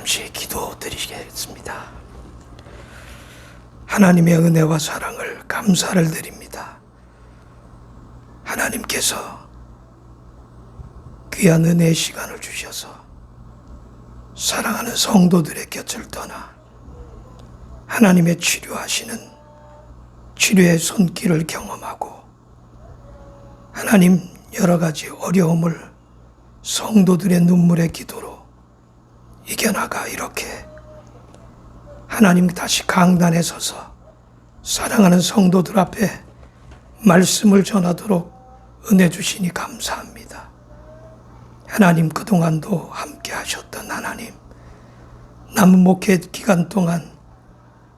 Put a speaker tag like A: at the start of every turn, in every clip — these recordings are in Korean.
A: 잠시 기도드리겠습니다. 하나님의 은혜와 사랑을 감사를 드립니다. 하나님께서 귀한 은혜의 시간을 주셔서 사랑하는 성도들의 곁을 떠나 하나님의 치료하시는 치료의 손길을 경험하고 하나님 여러 가지 어려움을 성도들의 눈물의 기도로 이겨나가 이렇게 하나님 다시 강단에 서서 사랑하는 성도들 앞에 말씀을 전하도록 은혜 주시니 감사합니다. 하나님 그동안도 함께 하셨던 하나님, 남은 목회 기간 동안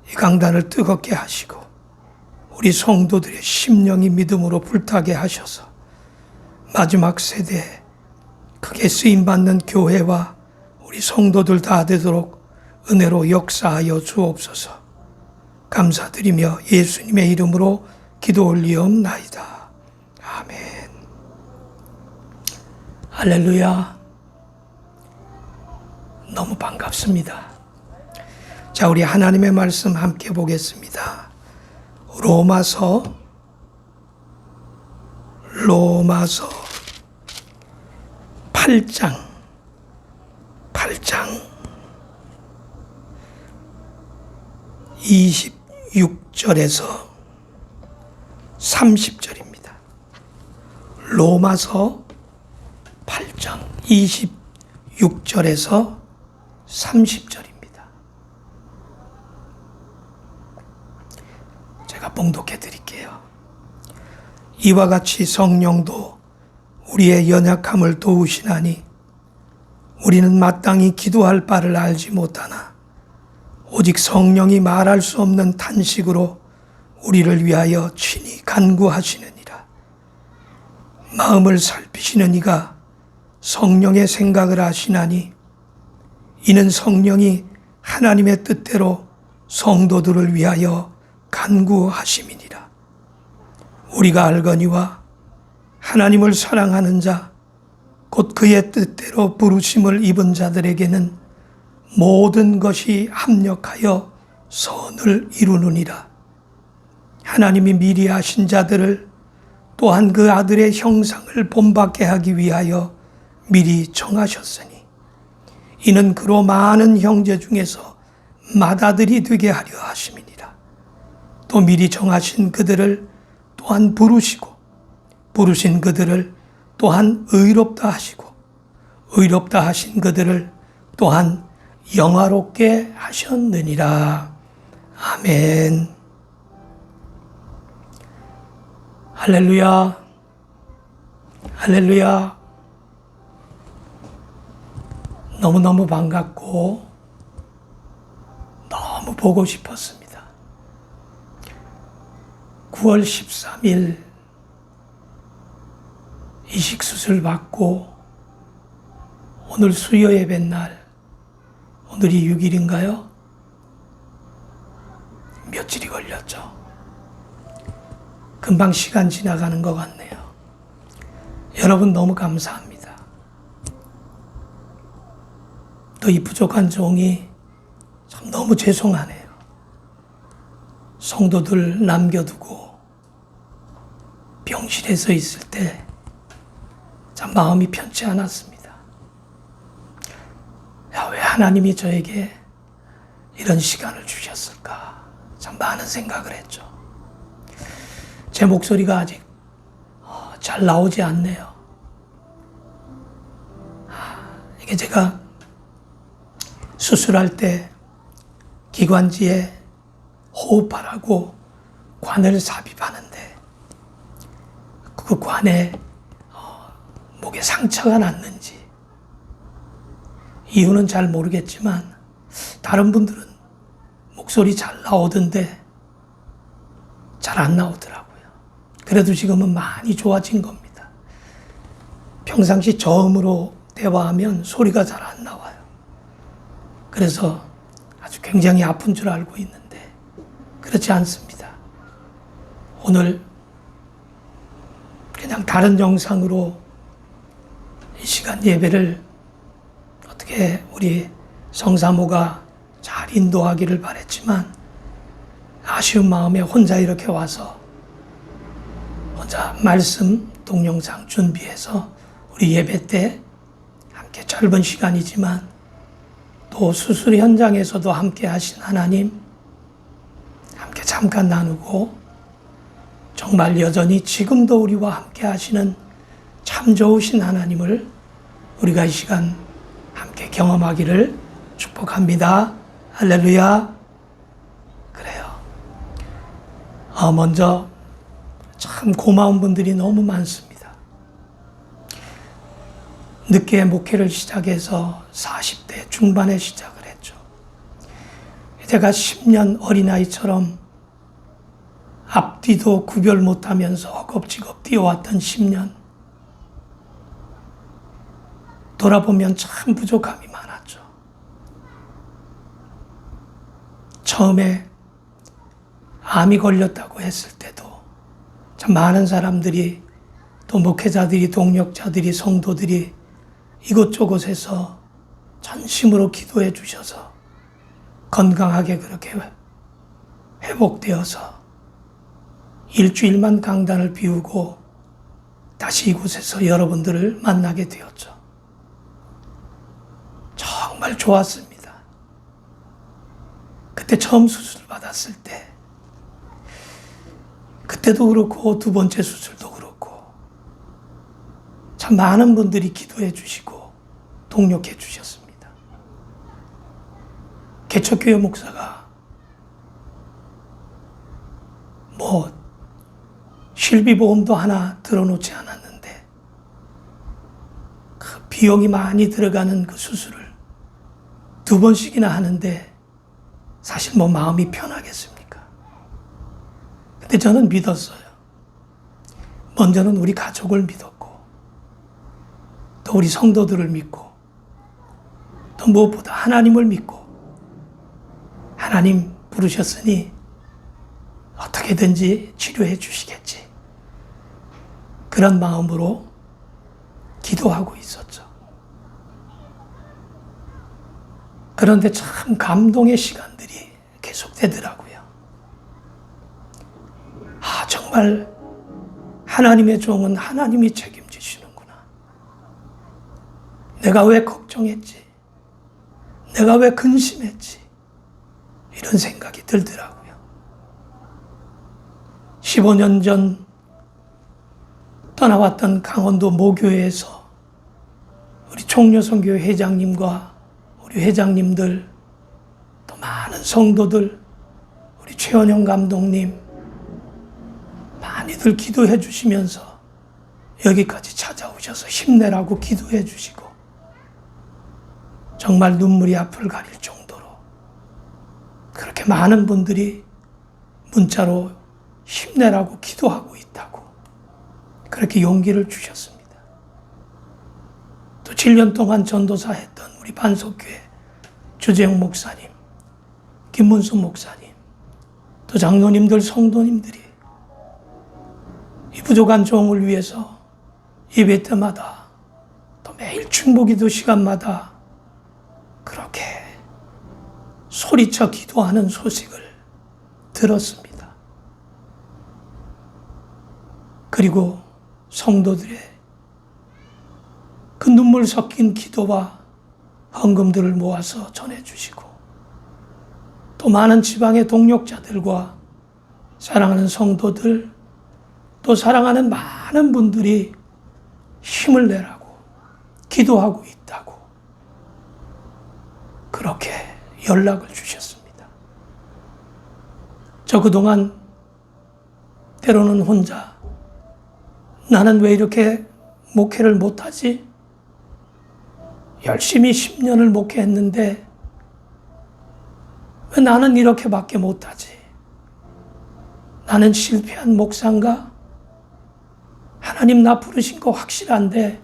A: 이 강단을 뜨겁게 하시고 우리 성도들의 심령이 믿음으로 불타게 하셔서 마지막 세대에 크게 쓰임받는 교회와 우리 성도들 다 되도록 은혜로 역사하여 주옵소서. 감사드리며 예수님의 이름으로 기도 올리옵나이다. 아멘. 할렐루야. 너무 반갑습니다. 자, 우리 하나님의 말씀 함께 보겠습니다. 로마서 8장 26절에서 30절입니다. 로마서 8장 26절에서 30절입니다. 제가 봉독해 드릴게요. 이와 같이 성령도 우리의 연약함을 도우시나니 우리는 마땅히 기도할 바를 알지 못하나 오직 성령이 말할 수 없는 탄식으로 우리를 위하여 친히 간구하시느니라. 마음을 살피시는 이가 성령의 생각을 아시나니 이는 성령이 하나님의 뜻대로 성도들을 위하여 간구하심이니라. 우리가 알거니와 하나님을 사랑하는 자 곧 그의 뜻대로 부르심을 입은 자들에게는 모든 것이 합력하여 선을 이루느니라. 하나님이 미리 아신 자들을 또한 그 아들의 형상을 본받게 하기 위하여 미리 정하셨으니 이는 그로 많은 형제 중에서 맏아들이 되게 하려 하심이니라. 또 미리 정하신 그들을 또한 부르시고 부르신 그들을 또한 의롭다 하시고 의롭다 하신 그들을 또한 영화롭게 하셨느니라. 아멘. 할렐루야. 할렐루야. 너무너무 반갑고 너무 보고 싶었습니다. 9월 13일 이식수술 받고 오늘 수요 예배 날, 오늘이 6일인가요? 며칠이 걸렸죠. 금방 시간 지나가는 것 같네요. 여러분 너무 감사합니다. 또 이 부족한 종이 참 너무 죄송하네요. 성도들 남겨두고 병실에서 있을 때 참 마음이 편치 않았습니다. 야, 왜 하나님이 저에게 이런 시간을 주셨을까? 참 많은 생각을 했죠. 제 목소리가 아직 잘 나오지 않네요. 이게 제가 수술할 때 기관지에 호흡하라고 관을 삽입하는데 그 관에 목에 상처가 났는지 이유는 잘 모르겠지만 다른 분들은 목소리 잘 나오던데 잘 안 나오더라고요. 그래도 지금은 많이 좋아진 겁니다. 평상시 저음으로 대화하면 소리가 잘 안 나와요. 그래서 아주 굉장히 아픈 줄 알고 있는데 그렇지 않습니다. 오늘 그냥 다른 영상으로 이 시간 예배를 어떻게 우리 성사모가 잘 인도하기를 바랬지만 아쉬운 마음에 혼자 이렇게 와서 혼자 말씀 동영상 준비해서 우리 예배 때 함께 짧은 시간이지만 또 수술 현장에서도 함께 하신 하나님 함께 잠깐 나누고 정말 여전히 지금도 우리와 함께 하시는 참 좋으신 하나님을 우리가 이 시간 함께 경험하기를 축복합니다. 할렐루야. 그래요. 먼저 참 고마운 분들이 너무 많습니다. 늦게 목회를 시작해서 40대 중반에 시작을 했죠. 제가 10년 어린아이처럼 앞뒤도 구별 못하면서 허겁지겁 뛰어왔던 10년. 돌아보면 참 부족함이 많았죠. 처음에 암이 걸렸다고 했을 때도 참 많은 사람들이 또 목회자들이 동력자들이 성도들이 이곳저곳에서 전심으로 기도해 주셔서 건강하게 그렇게 회복되어서 일주일만 강단을 비우고 다시 이곳에서 여러분들을 만나게 되었죠. 정말 좋았습니다. 그때 처음 수술을 받았을 때 그때도 그렇고 두 번째 수술도 그렇고 참 많은 분들이 기도해 주시고 동력해 주셨습니다. 개척교회 목사가 실비보험도 하나 들어놓지 않았는데 그 비용이 많이 들어가는 그 수술을 2번씩이나 하는데 사실 마음이 편하겠습니까? 근데 저는 믿었어요. 먼저는 우리 가족을 믿었고 또 우리 성도들을 믿고 또 무엇보다 하나님을 믿고 하나님 부르셨으니 어떻게든지 치료해 주시겠지. 그런 마음으로 기도하고 있었죠. 그런데 참 감동의 시간들이 계속되더라고요. 정말 하나님의 종은 하나님이 책임지시는구나. 내가 왜 걱정했지? 내가 왜 근심했지? 이런 생각이 들더라고요. 15년 전 떠나왔던 강원도 모교회에서 우리 총려선교회 회장님과 우리 회장님들 또 많은 성도들 우리 최원영 감독님 많이들 기도해 주시면서 여기까지 찾아오셔서 힘내라고 기도해 주시고 정말 눈물이 앞을 가릴 정도로 그렇게 많은 분들이 문자로 힘내라고 기도하고 있다고 그렇게 용기를 주셨습니다. 또 7년 동안 전도사 했던 우리 반석교회 주재영 목사님, 김문수 목사님, 또 장로님들, 성도님들이 이 부족한 종을 위해서 예배 때마다 또 매일 충복기도 시간마다 그렇게 소리쳐 기도하는 소식을 들었습니다. 그리고 성도들의 그 눈물 섞인 기도와 헌금들을 모아서 전해주시고 또 많은 지방의 동력자들과 사랑하는 성도들 또 사랑하는 많은 분들이 힘을 내라고 기도하고 있다고 그렇게 연락을 주셨습니다. 저 그동안 때로는 혼자 나는 왜 이렇게 목회를 못하지? 열심히 10년을 목회했는데 왜 나는 이렇게밖에 못하지? 나는 실패한 목사인가? 하나님 나 부르신 거 확실한데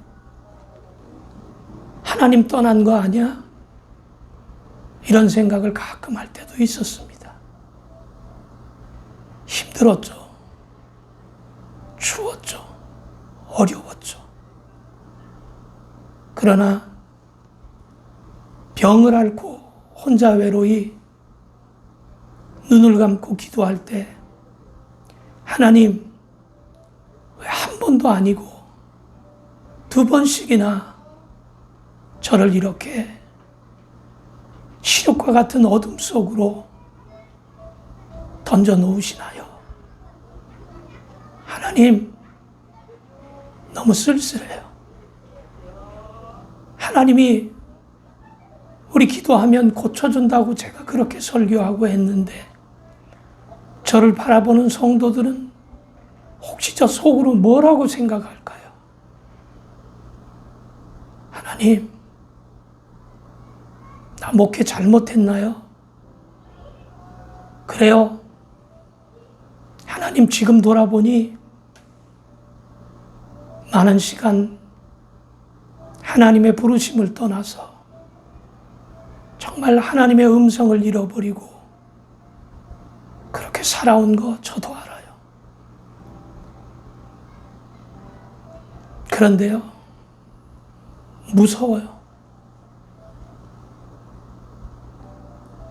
A: 하나님 떠난 거 아니야? 이런 생각을 가끔 할 때도 있었습니다. 힘들었죠. 추웠죠. 어려웠죠. 그러나 병을 앓고 혼자 외로이 눈을 감고 기도할 때 하나님 왜 한 번도 아니고 두 번씩이나 저를 이렇게 시력과 같은 어둠 속으로 던져 놓으시나요? 하나님, 너무 쓸쓸해요. 하나님이 우리 기도하면 고쳐준다고 제가 그렇게 설교하고 했는데 저를 바라보는 성도들은 혹시 저 속으로 뭐라고 생각할까요? 하나님, 나 목회 잘못했나요? 그래요. 하나님 지금 돌아보니 많은 시간 하나님의 부르심을 떠나서 정말 하나님의 음성을 잃어버리고 그렇게 살아온 거 저도 알아요. 그런데요, 무서워요.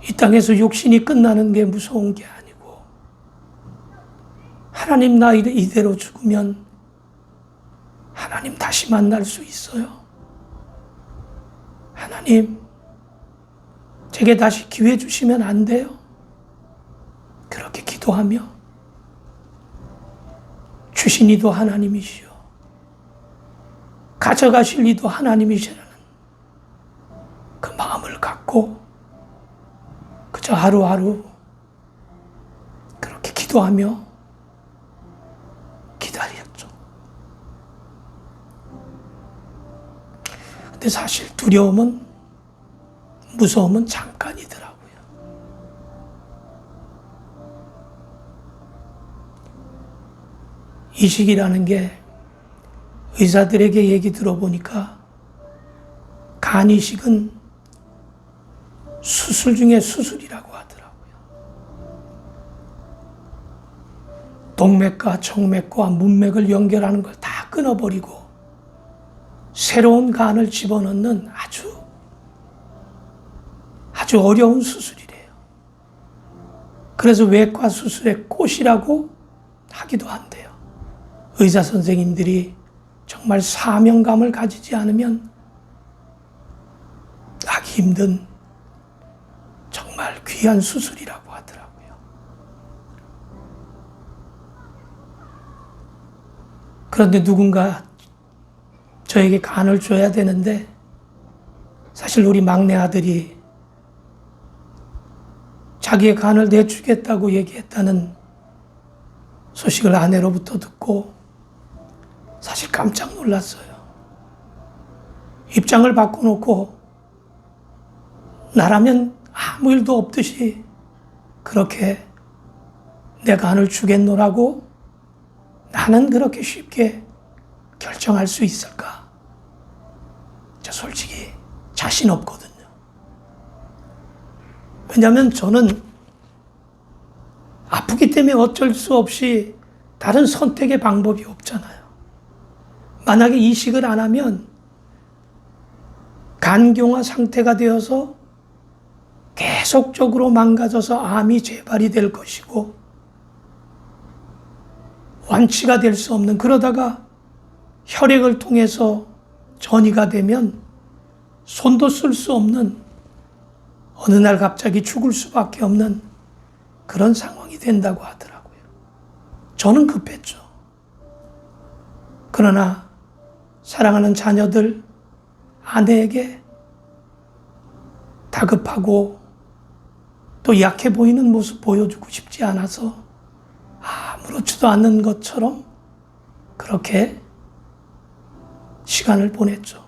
A: 이 땅에서 육신이 끝나는 게 무서운 게 아니고 하나님 나 이대로 죽으면 하나님 다시 만날 수 있어요. 하나님 제게 다시 기회 주시면 안 돼요? 그렇게 기도하며 주신 이도 하나님이시오. 가져가실 이도 하나님이시라는 그 마음을 갖고 그저 하루하루 그렇게 기도하며 기다렸죠. 근데 사실 두려움은, 무서움은 잠깐이더라고요. 이식이라는 게 의사들에게 얘기 들어보니까 간 이식은 수술 중에 수술이라고 하더라고요. 동맥과 정맥과 문맥을 연결하는 걸 다 끊어버리고 새로운 간을 집어넣는 아주 어려운 수술이래요. 그래서 외과 수술의 꽃이라고 하기도 한대요. 의사 선생님들이 정말 사명감을 가지지 않으면 하기 힘든 정말 귀한 수술이라고 하더라고요. 그런데 누군가 저에게 간을 줘야 되는데 사실 우리 막내 아들이 자기의 간을 내주겠다고 얘기했다는 소식을 아내로부터 듣고 사실 깜짝 놀랐어요. 입장을 바꿔놓고 나라면 아무 일도 없듯이 그렇게 내 간을 주겠노라고 나는 그렇게 쉽게 결정할 수 있을까? 저 솔직히 자신 없거든요. 왜냐하면 저는 아프기 때문에 어쩔 수 없이 다른 선택의 방법이 없잖아요. 만약에 이식을 안 하면 간경화 상태가 되어서 계속적으로 망가져서 암이 재발이 될 것이고 완치가 될 수 없는, 그러다가 혈액을 통해서 전이가 되면 손도 쓸 수 없는, 어느 날 갑자기 죽을 수밖에 없는 그런 상황이 된다고 하더라고요. 저는 급했죠. 그러나 사랑하는 자녀들, 아내에게 다급하고 또 약해 보이는 모습 보여주고 싶지 않아서 아무렇지도 않는 것처럼 그렇게 시간을 보냈죠.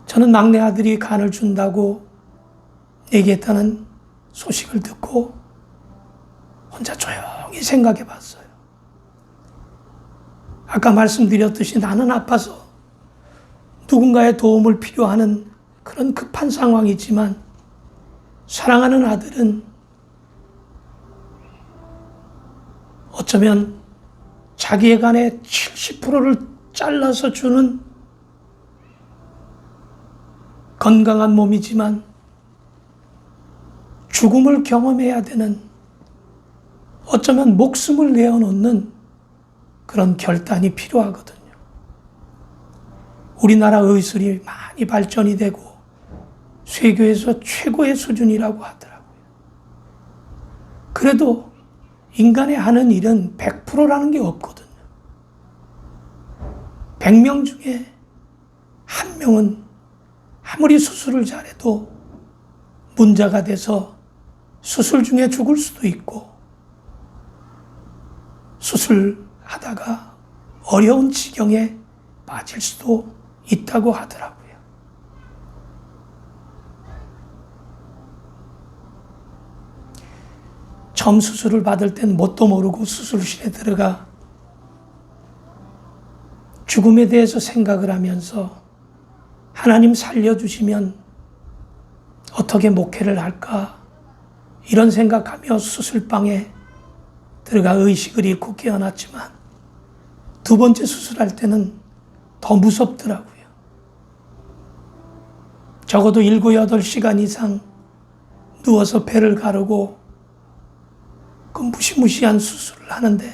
A: 저는 막내 아들이 간을 준다고 얘기했다는 소식을 듣고 혼자 조용히 생각해 봤어요. 아까 말씀드렸듯이 나는 아파서 누군가의 도움을 필요하는 그런 급한 상황이지만 사랑하는 아들은 어쩌면 자기의 간의 70%를 잘라서 주는 건강한 몸이지만 죽음을 경험해야 되는, 어쩌면 목숨을 내어놓는 그런 결단이 필요하거든요. 우리나라 의술이 많이 발전이 되고 세계에서 최고의 수준이라고 하더라고요. 그래도 인간의 하는 일은 100%라는 게 없거든요. 100명 중에 한 명은 아무리 수술을 잘해도 문제가 돼서 수술 중에 죽을 수도 있고, 수술하다가 어려운 지경에 빠질 수도 있다고 하더라고요. 처음 수술을 받을 땐 뭣도 모르고 수술실에 들어가 죽음에 대해서 생각을 하면서 하나님 살려주시면 어떻게 목회를 할까, 이런 생각하며 수술방에 들어가 의식을 잃고 깨어났지만 두 번째 수술할 때는 더 무섭더라고요. 적어도 7, 8시간 이상 누워서 배를 가르고 그 무시무시한 수술을 하는데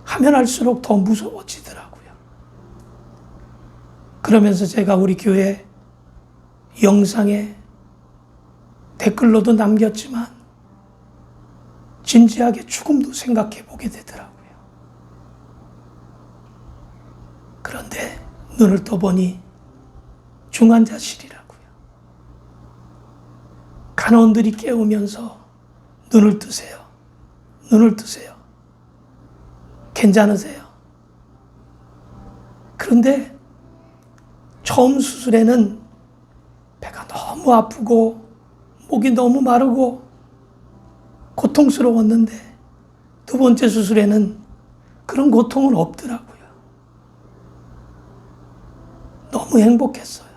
A: 하면 할수록 더 무서워지더라고요. 그러면서 제가 우리 교회 영상에 댓글로도 남겼지만 진지하게 죽음도 생각해 보게 되더라고요. 그런데 눈을 떠보니 중환자실이라고요. 간호원들이 깨우면서 눈을 뜨세요. 눈을 뜨세요. 괜찮으세요? 그런데 처음 수술에는 배가 너무 아프고 목이 너무 마르고 고통스러웠는데 두 번째 수술에는 그런 고통은 없더라고요. 너무 행복했어요.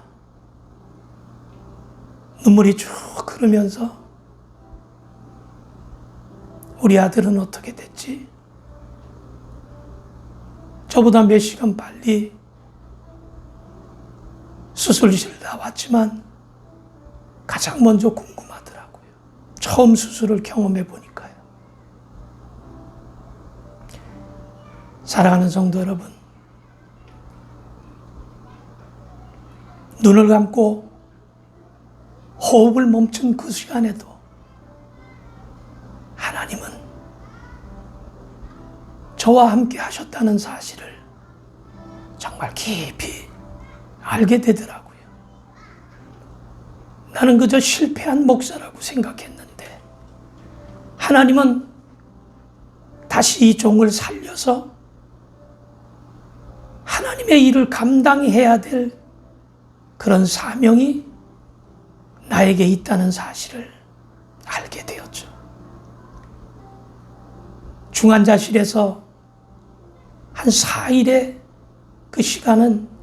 A: 눈물이 쭉 흐르면서 우리 아들은 어떻게 됐지? 저보다 몇 시간 빨리 수술실 나왔지만 가장 먼저 궁금하더라고요. 처음 수술을 경험해 보니까요. 사랑하는 성도 여러분, 눈을 감고 호흡을 멈춘 그 시간에도 하나님은 저와 함께 하셨다는 사실을 정말 깊이 알게 되더라고요. 나는 그저 실패한 목사라고 생각했는데 하나님은 다시 이 종을 살려서 하나님의 일을 감당해야 될 그런 사명이 나에게 있다는 사실을 알게 되었죠. 중환자실에서 한 4일의 그 시간은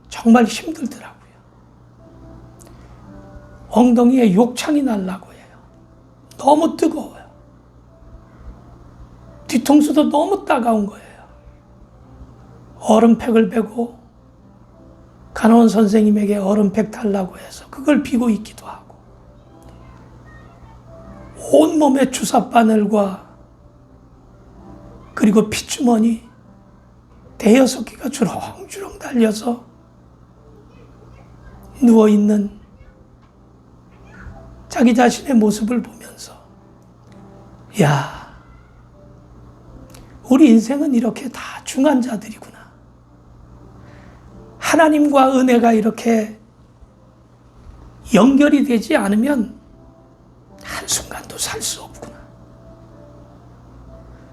A: 정말 힘들더라고요. 엉덩이에 욕창이 나려고 해요. 너무 뜨거워요. 뒤통수도 너무 따가운 거예요. 얼음팩을 베고 간호원 선생님에게 얼음팩 달라고 해서 그걸 비고 있기도 하고, 온몸에 주사바늘과 그리고 핏주머니 대여섯 개가 주렁주렁 달려서 누워있는 자기 자신의 모습을 보면서, 야, 우리 인생은 이렇게 다 중환자들이구나. 하나님과 은혜가 이렇게 연결이 되지 않으면 한순간도 살 수 없구나.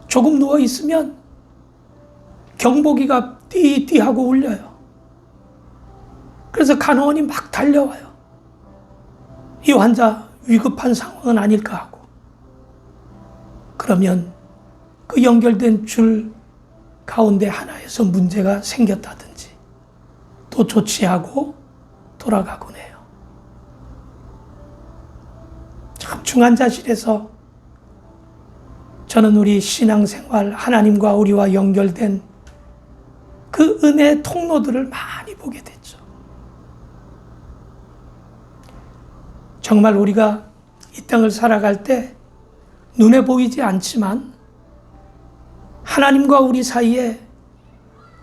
A: 조금 누워있으면 경보기가 띠띠하고 울려요. 그래서 간호원이 막 달려와요. 이 환자 위급한 상황은 아닐까 하고. 그러면 그 연결된 줄 가운데 하나에서 문제가 생겼다든지 또 조치하고 돌아가곤 해요. 참 중환자실에서 저는 우리 신앙생활, 하나님과 우리와 연결된 그 은혜의 통로들을 많이 보게 됐죠. 정말 우리가 이 땅을 살아갈 때 눈에 보이지 않지만 하나님과 우리 사이에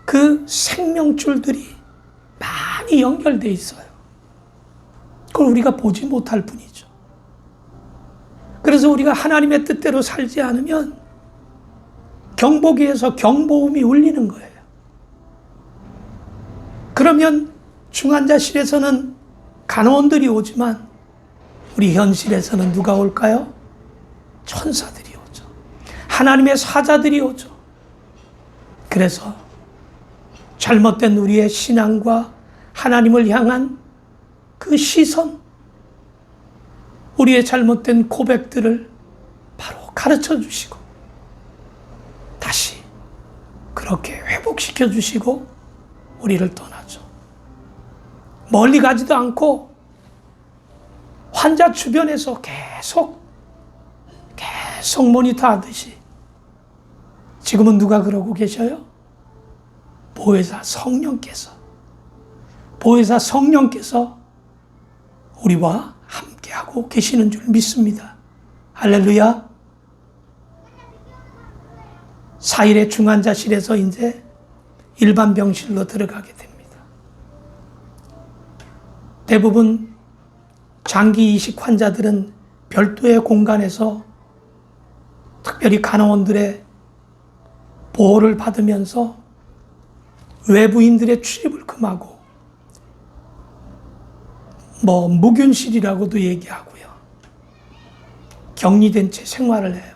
A: 그 생명줄들이 많이 연결되어 있어요. 그걸 우리가 보지 못할 뿐이죠. 그래서 우리가 하나님의 뜻대로 살지 않으면 경보기에서 경보음이 울리는 거예요. 그러면 중환자실에서는 간호원들이 오지만 우리 현실에서는 누가 올까요? 천사들이 오죠. 하나님의 사자들이 오죠. 그래서 잘못된 우리의 신앙과 하나님을 향한 그 시선, 우리의 잘못된 고백들을 바로 가르쳐 주시고 다시 그렇게 회복시켜 주시고 우리를 떠나죠. 멀리 가지도 않고 환자 주변에서 계속 모니터 하듯이 지금은 누가 그러고 계셔요? 보혜사 성령께서 우리와 함께하고 계시는 줄 믿습니다. 할렐루야. 4일의 중환자실에서 이제 일반 병실로 들어가게 됩니다. 대부분 장기 이식 환자들은 별도의 공간에서 특별히 간호원들의 보호를 받으면서 외부인들의 출입을 금하고 무균실이라고도 얘기하고요. 격리된 채 생활을 해요.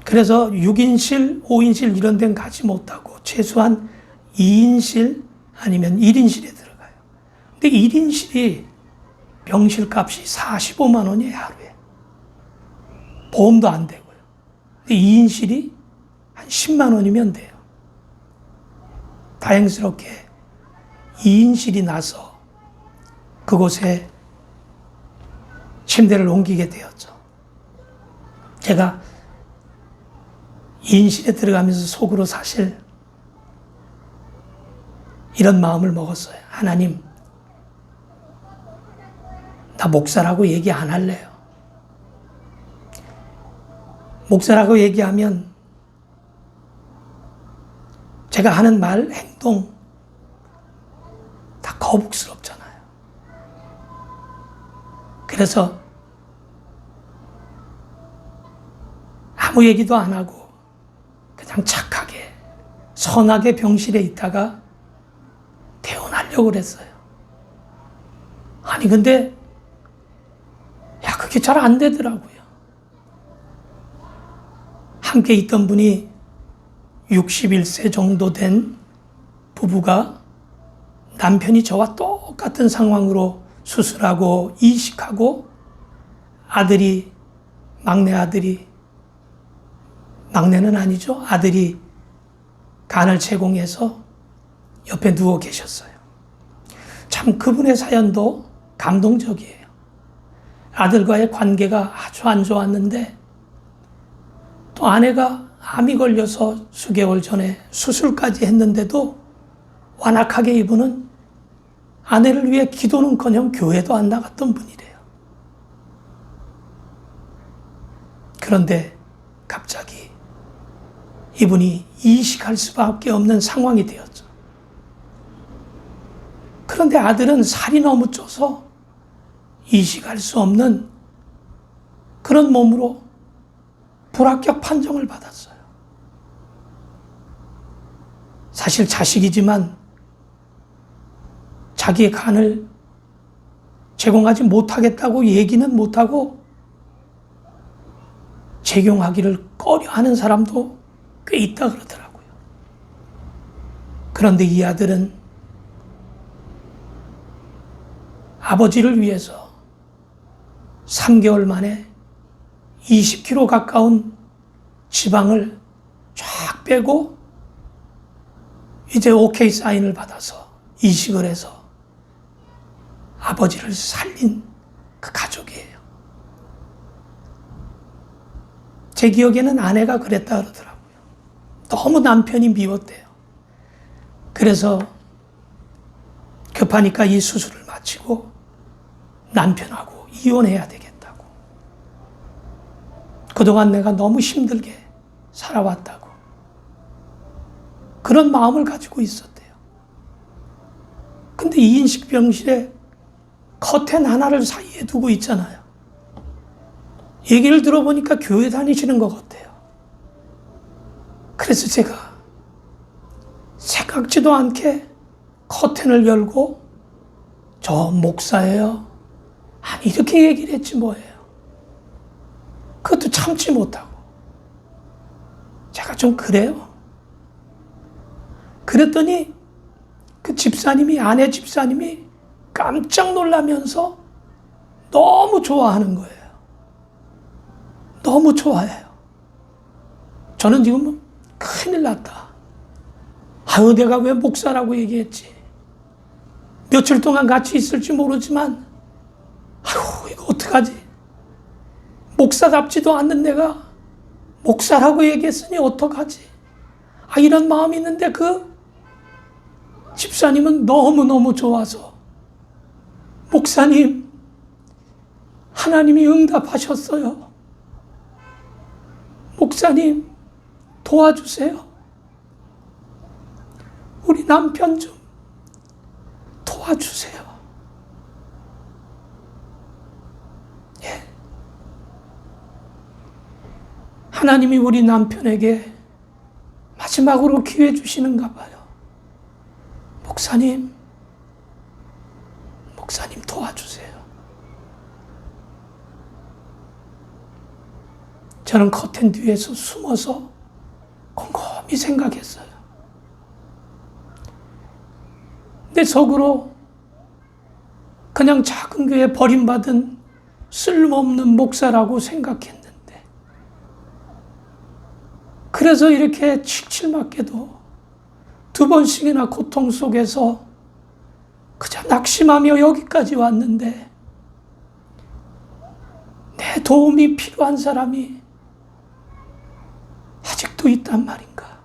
A: 그래서 6인실, 5인실 이런 데는 가지 못하고 최소한 2인실 아니면 1인실에 들어가요. 근데 1인실이 병실 값이 45만 원이에요, 하루에. 보험도 안 되고요. 근데 2인실이 한 10만 원이면 돼요. 다행스럽게 2인실이 나서 그곳에 침대를 옮기게 되었죠. 제가 2인실에 들어가면서 속으로 사실 이런 마음을 먹었어요. 하나님, 나 목사라고 얘기 안 할래요. 목사라고 얘기하면 제가 하는 말, 행동 다 거북스럽잖아요. 그래서 아무 얘기도 안 하고 그냥 착하게 선하게 병실에 있다가 퇴원하려고 그랬어요. 아니 근데 그게 잘 안 되더라고요. 함께 있던 분이 61세 정도 된 부부가 남편이 저와 똑같은 상황으로 수술하고 이식하고 막내는 아니죠. 아들이 간을 제공해서 옆에 누워 계셨어요. 참 그분의 사연도 감동적이에요. 아들과의 관계가 아주 안 좋았는데 또 아내가 암이 걸려서 수개월 전에 수술까지 했는데도 완악하게 이분은 아내를 위해 기도는커녕 교회도 안 나갔던 분이래요. 그런데 갑자기 이분이 이식할 수밖에 없는 상황이 되었죠. 그런데 아들은 살이 너무 쪄서 이식할 수 없는 그런 몸으로 불합격 판정을 받았어요. 사실 자식이지만 자기의 간을 제공하지 못하겠다고 얘기는 못하고 제공하기를 꺼려하는 사람도 꽤 있다 그러더라고요. 그런데 이 아들은 아버지를 위해서 3개월 만에 20kg 가까운 지방을 쫙 빼고 이제 오케이 사인을 받아서 이식을 해서 아버지를 살린 그 가족이에요. 제 기억에는 아내가 그랬다 그러더라고요. 너무 남편이 미웠대요. 그래서 급하니까 이 수술을 바치고 남편하고 이혼해야 되겠다고. 그동안 내가 너무 힘들게 살아왔다고. 그런 마음을 가지고 있었대요. 근데 2인식 병실에 커튼 하나를 사이에 두고 있잖아요. 얘기를 들어보니까 교회 다니시는 것 같아요. 그래서 제가 생각지도 않게 커튼을 열고 저 목사예요. 아니 이렇게 얘기를 했지 뭐예요. 그것도 참지 못하고. 제가 좀 그래요. 그랬더니 그 집사님이, 아내 집사님이 깜짝 놀라면서 너무 좋아하는 거예요. 너무 좋아해요. 저는 지금 큰일 났다. 아유, 내가 왜 목사라고 얘기했지? 며칠 동안 같이 있을지 모르지만, 아유, 이거 어떡하지? 목사답지도 않는 내가 목사라고 얘기했으니 어떡하지? 아, 이런 마음이 있는데 그 집사님은 너무너무 좋아서, 목사님, 하나님이 응답하셨어요. 목사님, 도와주세요. 우리 남편 좀 도와주세요. 예. 하나님이 우리 남편에게 마지막으로 기회 주시는가 봐요. 목사님 도와주세요. 저는 커튼 뒤에서 숨어서 곰곰이 생각했어요. 내 속으로 그냥 작은 교회 버림받은 쓸모없는 목사라고 생각했는데, 그래서 이렇게 칠칠맞게도 2번씩이나 고통 속에서 그저 낙심하며 여기까지 왔는데, 내 도움이 필요한 사람이 아직도 있단 말인가?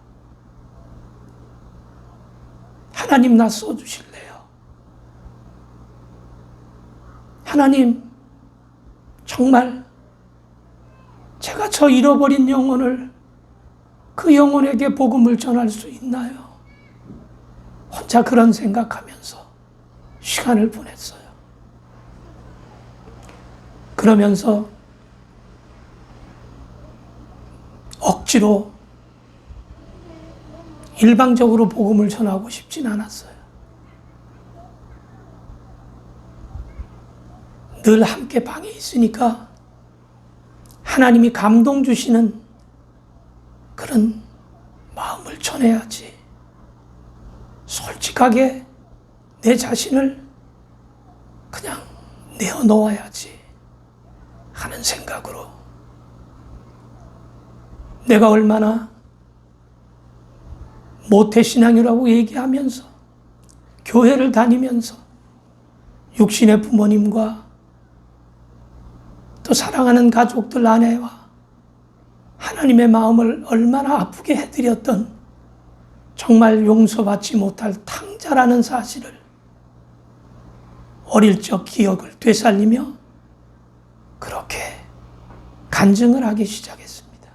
A: 하나님, 나 써주실래요? 하나님, 정말 제가 저 잃어버린 영혼을, 그 영혼에게 복음을 전할 수 있나요? 혼자 그런 생각하면서 시간을 보냈어요. 그러면서 억지로 일방적으로 복음을 전하고 싶진 않았어요. 늘 함께 방에 있으니까 하나님이 감동 주시는 그런 마음을 전해야지. 솔직하게 내 자신을 그냥 내어놓아야지 하는 생각으로, 내가 얼마나 모태신앙이라고 얘기하면서 교회를 다니면서 육신의 부모님과 또 사랑하는 가족들, 아내와 하나님의 마음을 얼마나 아프게 해드렸던 정말 용서받지 못할 탕자라는 사실을 어릴 적 기억을 되살리며 그렇게 간증을 하기 시작했습니다.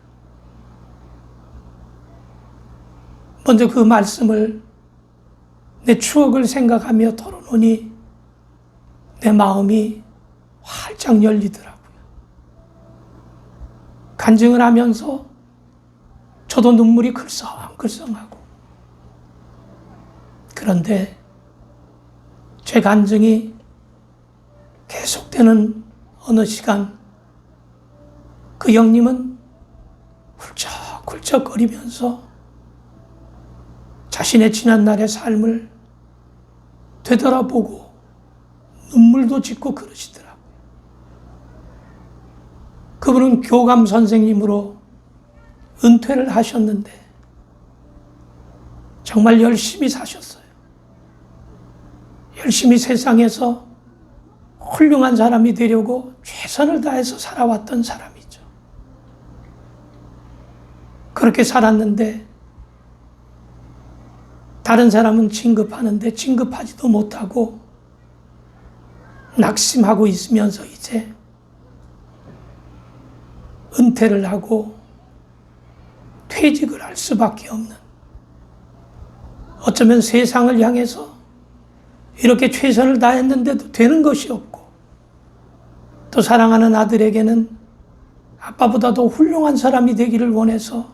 A: 먼저 그 말씀을, 내 추억을 생각하며 털어놓으니 내 마음이 활짝 열리더라고요. 간증을 하면서 저도 눈물이 글썽글썽하고, 그런데 제 간증이 계속되는 어느 시간, 그 영님은 훌쩍훌쩍거리면서 자신의 지난날의 삶을 되돌아보고 눈물도 짓고 그러시더라고요. 그분은 교감 선생님으로 은퇴를 하셨는데 정말 열심히 사셨어요. 열심히 세상에서 훌륭한 사람이 되려고 최선을 다해서 살아왔던 사람이죠. 그렇게 살았는데 다른 사람은 진급하는데 진급하지도 못하고 낙심하고 있으면서 이제 은퇴를 하고 퇴직을 할 수밖에 없는, 어쩌면 세상을 향해서 이렇게 최선을 다했는데도 되는 것이 없고, 또 사랑하는 아들에게는 아빠보다 더 훌륭한 사람이 되기를 원해서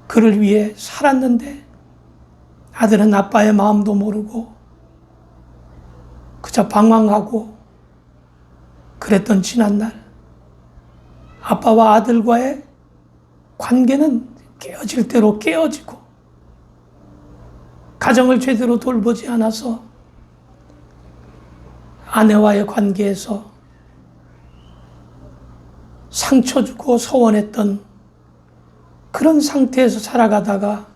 A: 그를 위해 살았는데, 아들은 아빠의 마음도 모르고 그저 방황하고 그랬던 지난날, 아빠와 아들과의 관계는 깨어질 대로 깨어지고, 가정을 제대로 돌보지 않아서 아내와의 관계에서 상처 주고 소원했던 그런 상태에서 살아가다가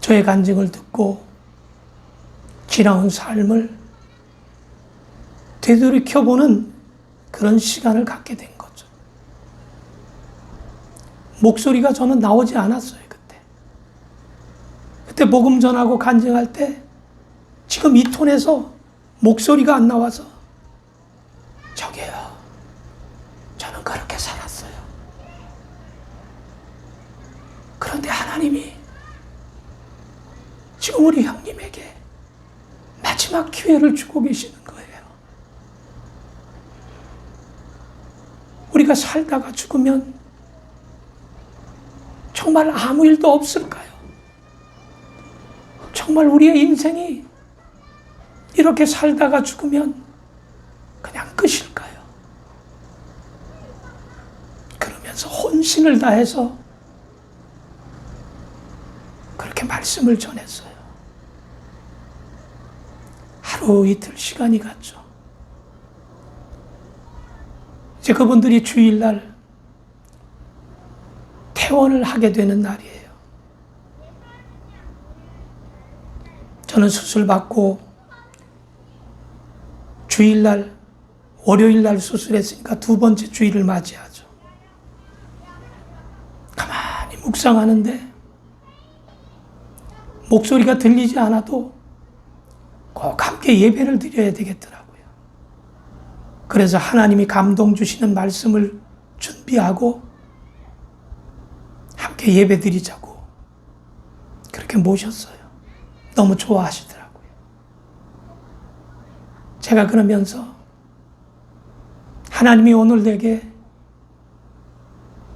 A: 저의 간증을 듣고 지나온 삶을 되돌이켜보는 그런 시간을 갖게 된 거죠. 목소리가 저는 나오지 않았어요, 그때 복음 전하고 간증할 때 지금 이 톤에서 목소리가 안 나와서, 저게요, 저는 그렇게 살았어요. 그런데 하나님이 지금 우리 형님에게 마지막 기회를 주고 계시는 거예요. 우리가 살다가 죽으면 정말 아무 일도 없을까요? 정말 우리의 인생이 이렇게 살다가 죽으면 그냥 끝일까요? 그러면서 혼신을 다해서 그렇게 말씀을 전했어요. 하루 이틀 시간이 갔죠. 이제 그분들이 주일날 퇴원을 하게 되는 날이에요. 저는 수술 받고 주일날, 월요일날 수술했으니까 두 번째 주일을 맞이하죠. 가만히 묵상하는데 목소리가 들리지 않아도 꼭 함께 예배를 드려야 되겠더라고요. 그래서 하나님이 감동 주시는 말씀을 준비하고 함께 예배 드리자고 그렇게 모셨어요. 너무 좋아하시더라고요. 제가 그러면서 하나님이 오늘 내게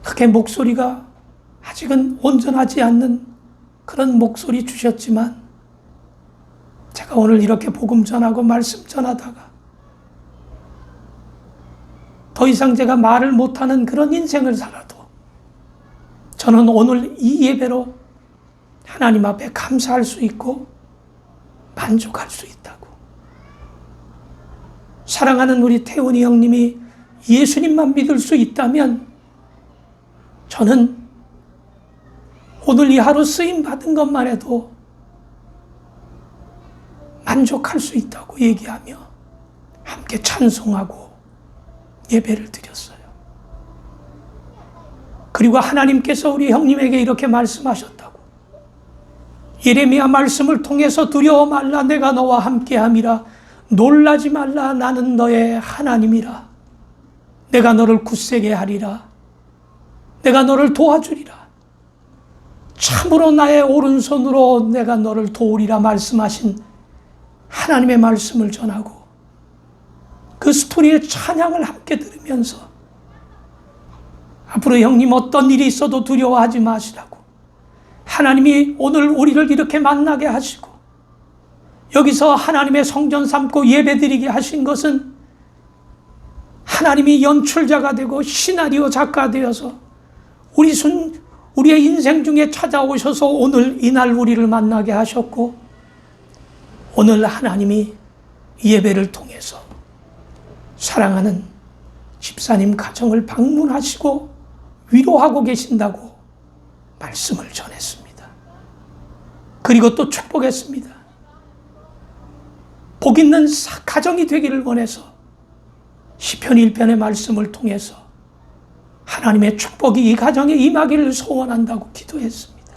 A: 크게 목소리가 아직은 온전하지 않는 그런 목소리 주셨지만, 제가 오늘 이렇게 복음 전하고 말씀 전하다가 더 이상 제가 말을 못하는 그런 인생을 살아도 저는 오늘 이 예배로 하나님 앞에 감사할 수 있고 만족할 수 있다고. 사랑하는 우리 태훈이 형님이 예수님만 믿을 수 있다면 저는 오늘 이 하루 쓰임 받은 것만 해도 만족할 수 있다고 얘기하며 함께 찬송하고 예배를 드렸어요. 그리고 하나님께서 우리 형님에게 이렇게 말씀하셨다고. 예레미야 말씀을 통해서 두려워 말라, 내가 너와 함께함이라. 놀라지 말라, 나는 너의 하나님이라. 내가 너를 굳세게 하리라. 내가 너를 도와주리라. 참으로 나의 오른손으로 내가 너를 도우리라 말씀하신 하나님의 말씀을 전하고 그 스토리의 찬양을 함께 들으면서 앞으로 형님 어떤 일이 있어도 두려워하지 마시라고, 하나님이 오늘 우리를 이렇게 만나게 하시고 여기서 하나님의 성전 삼고 예배드리게 하신 것은 하나님이 연출자가 되고 시나리오 작가 되어서 우리의 인생 중에 찾아오셔서 오늘 이날 우리를 만나게 하셨고, 오늘 하나님이 예배를 통해서 사랑하는 집사님 가정을 방문하시고 위로하고 계신다고 말씀을 전했습니다. 그리고 또 축복했습니다. 복 있는 가정이 되기를 원해서 시편 1편의 말씀을 통해서 하나님의 축복이 이 가정에 임하기를 소원한다고 기도했습니다.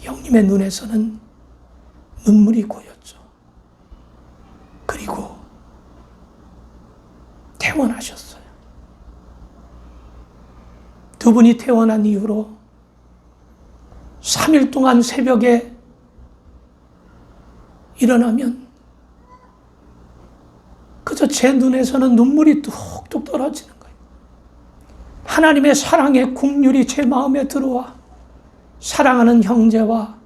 A: 형님의 눈에서는 눈물이 고였죠. 그리고 퇴원하셨어요. 두 분이 퇴원한 이후로 3일 동안 새벽에 일어나면 그저 제 눈에서는 눈물이 뚝뚝 떨어지는 거예요. 하나님의 사랑의 국률이 제 마음에 들어와 사랑하는 형제와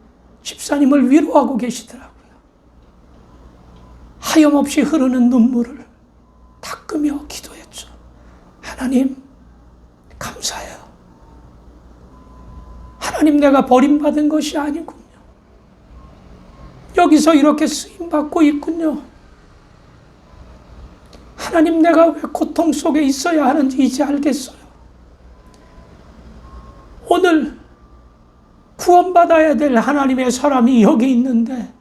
A: 집사님을 위로하고 계시더라고요. 하염없이 흐르는 눈물을 닦으며 기도했죠. 하나님, 감사해요. 하나님, 내가 버림받은 것이 아니군요. 여기서 이렇게 쓰임받고 있군요. 하나님, 내가 왜 고통 속에 있어야 하는지 이제 알겠어요. 오늘 구원받아야 될 하나님의 사람이 여기 있는데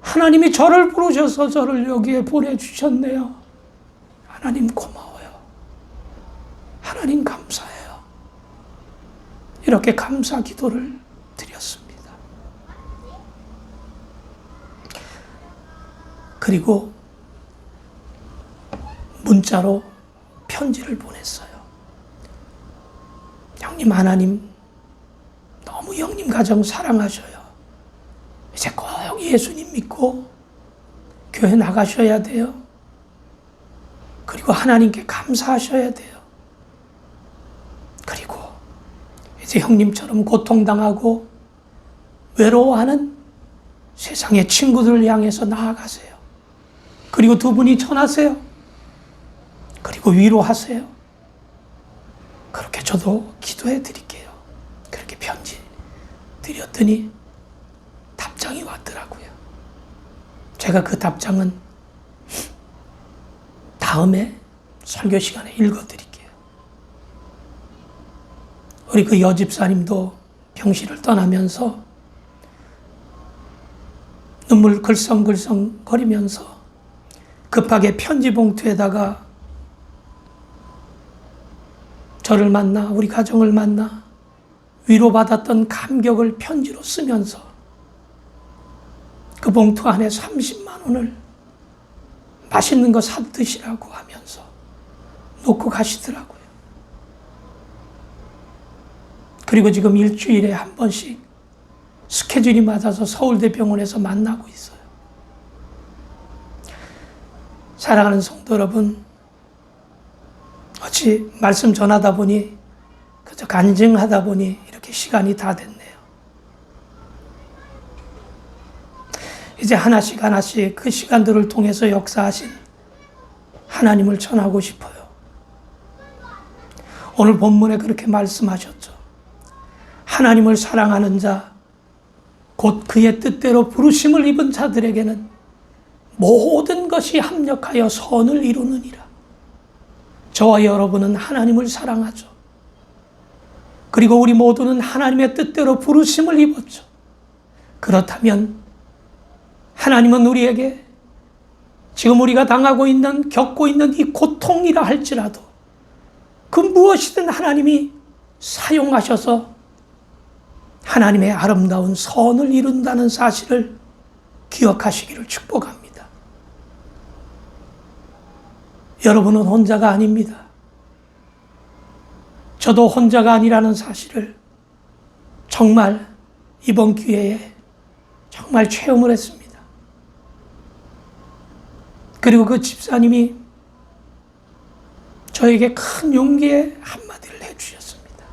A: 하나님이 저를 부르셔서 저를 여기에 보내주셨네요. 하나님 고마워요. 하나님 감사해요. 이렇게 감사 기도를 드렸습니다. 그리고 문자로 편지를 보냈어요. 형님, 하나님 너무 형님 가정 사랑하셔요. 이제 꼭 예수님 믿고 교회 나가셔야 돼요. 그리고 하나님께 감사하셔야 돼요. 그리고 이제 형님처럼 고통당하고 외로워하는 세상의 친구들을 향해서 나아가세요. 그리고 두 분이 전하세요. 그리고 위로하세요. 그렇게 저도 기도해 드릴게요. 그렇게 편지 드렸더니 답장이 왔더라고요. 제가 그 답장은 다음에 설교 시간에 읽어드릴게요. 우리 그 여집사님도 병실을 떠나면서 눈물 글썽글썽 거리면서 급하게 편지 봉투에다가 저를 만나, 우리 가정을 만나 위로받았던 감격을 편지로 쓰면서 그 봉투 안에 30만 원을 맛있는 거 사 드시라고 하면서 놓고 가시더라고요. 그리고 지금 일주일에 한 번씩 스케줄이 맞아서 서울대병원에서 만나고 있어요. 사랑하는 성도 여러분, 어찌 말씀 전하다 보니 그저 간증하다 보니 이렇게 시간이 다 됐네요. 이제 하나씩 하나씩 그 시간들을 통해서 역사하신 하나님을 전하고 싶어요. 오늘 본문에 그렇게 말씀하셨죠. 하나님을 사랑하는 자, 곧 그의 뜻대로 부르심을 입은 자들에게는 모든 것이 합력하여 선을 이루느니라. 저와 여러분은 하나님을 사랑하죠. 그리고 우리 모두는 하나님의 뜻대로 부르심을 입었죠. 그렇다면 하나님은 우리에게 지금 우리가 당하고 있는, 겪고 있는 이 고통이라 할지라도 그 무엇이든 하나님이 사용하셔서 하나님의 아름다운 선을 이룬다는 사실을 기억하시기를 축복합니다. 여러분은 혼자가 아닙니다. 저도 혼자가 아니라는 사실을 정말 이번 기회에 정말 체험을 했습니다. 그리고 그 집사님이 저에게 큰 용기의 한마디를 해주셨습니다.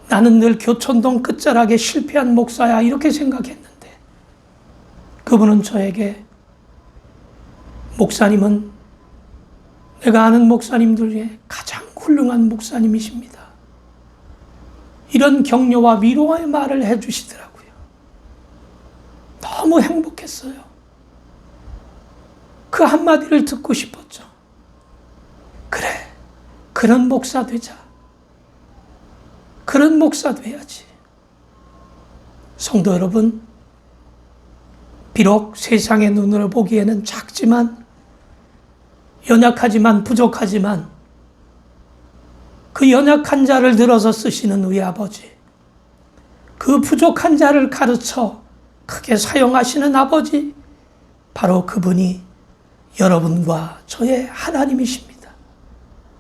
A: 나는 늘 교촌동 끝자락에 실패한 목사야 이렇게 생각했는데 그분은 저에게 목사님은 내가 아는 목사님들 중에 가장 훌륭한 목사님이십니다. 이런 격려와 위로의 말을 해주시더라고요. 너무 행복했어요. 그 한마디를 듣고 싶었죠. 그래, 그런 목사 되자. 그런 목사 돼야지. 성도 여러분, 비록 세상의 눈으로 보기에는 작지만, 연약하지만 부족하지만 그 연약한 자를 들어서 쓰시는 우리 아버지, 그 부족한 자를 가르쳐 크게 사용하시는 아버지, 바로 그분이 여러분과 저의 하나님이십니다.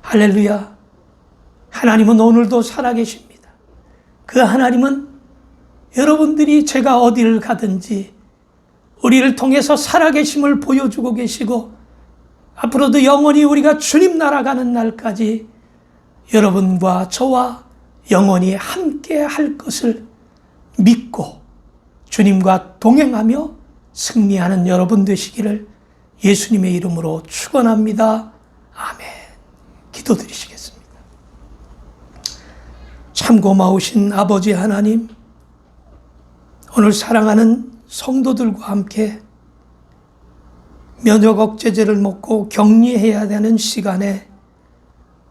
A: 할렐루야. 하나님은 오늘도 살아계십니다. 그 하나님은 여러분들이 제가 어디를 가든지 우리를 통해서 살아계심을 보여주고 계시고, 앞으로도 영원히 우리가 주님 나라 가는 날까지 여러분과 저와 영원히 함께 할 것을 믿고 주님과 동행하며 승리하는 여러분 되시기를 예수님의 이름으로 축원합니다. 아멘. 기도드리시겠습니다. 참 고마우신 아버지 하나님, 오늘 사랑하는 성도들과 함께 면역 억제제를 먹고 격리해야 되는 시간에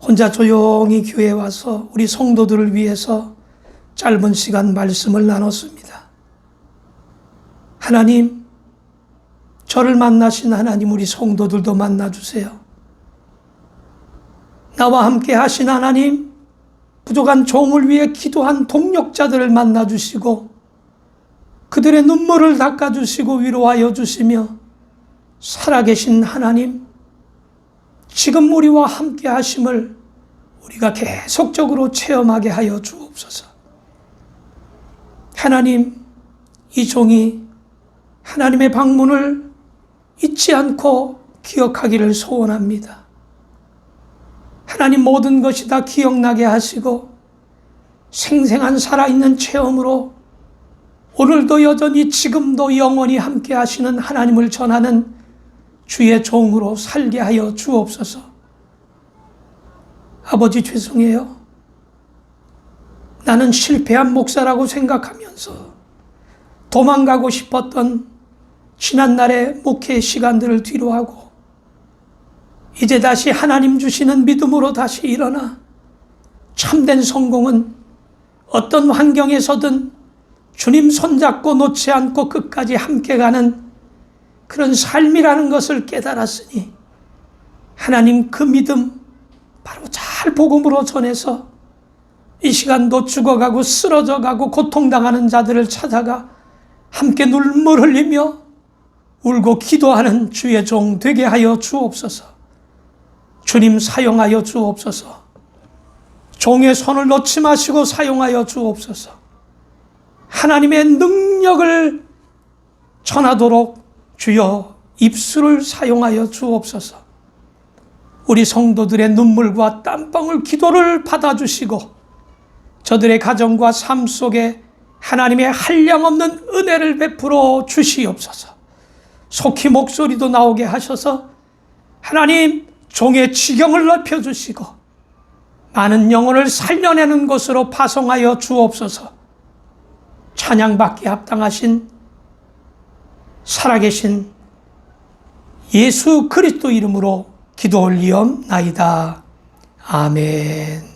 A: 혼자 조용히 교회에 와서 우리 성도들을 위해서 짧은 시간 말씀을 나눴습니다. 하나님, 저를 만나신 하나님, 우리 성도들도 만나주세요. 나와 함께 하신 하나님, 부족한 종을 위해 기도한 동력자들을 만나주시고 그들의 눈물을 닦아주시고 위로하여 주시며, 살아계신 하나님, 지금 우리와 함께 하심을 우리가 계속적으로 체험하게 하여 주옵소서. 하나님, 이 종이 하나님의 방문을 잊지 않고 기억하기를 소원합니다. 하나님, 모든 것이 다 기억나게 하시고 생생한 살아있는 체험으로 오늘도 여전히 지금도 영원히 함께 하시는 하나님을 전하는 주의 종으로 살게 하여 주옵소서. 아버지, 죄송해요. 나는 실패한 목사라고 생각하면서 도망가고 싶었던 지난날의 목회 시간들을 뒤로하고 이제 다시 하나님 주시는 믿음으로 다시 일어나 참된 성공은 어떤 환경에서든 주님 손잡고 놓지 않고 끝까지 함께 가는 그런 삶이라는 것을 깨달았으니, 하나님, 그 믿음 바로 잘 복음으로 전해서 이 시간도 죽어가고 쓰러져가고 고통당하는 자들을 찾아가 함께 눈물 흘리며 울고 기도하는 주의 종 되게 하여 주옵소서. 주님, 사용하여 주옵소서. 종의 손을 놓지 마시고 사용하여 주옵소서. 하나님의 능력을 전하도록 주여 입술을 사용하여 주옵소서. 우리 성도들의 눈물과 땀방울 기도를 받아주시고 저들의 가정과 삶 속에 하나님의 한량없는 은혜를 베풀어 주시옵소서. 속히 목소리도 나오게 하셔서 하나님, 종의 지경을 넓혀주시고 많은 영혼을 살려내는 것으로 파송하여 주옵소서. 찬양받기 합당하신 살아계신 예수 그리스도 이름으로 기도 올리옵나이다. 아멘.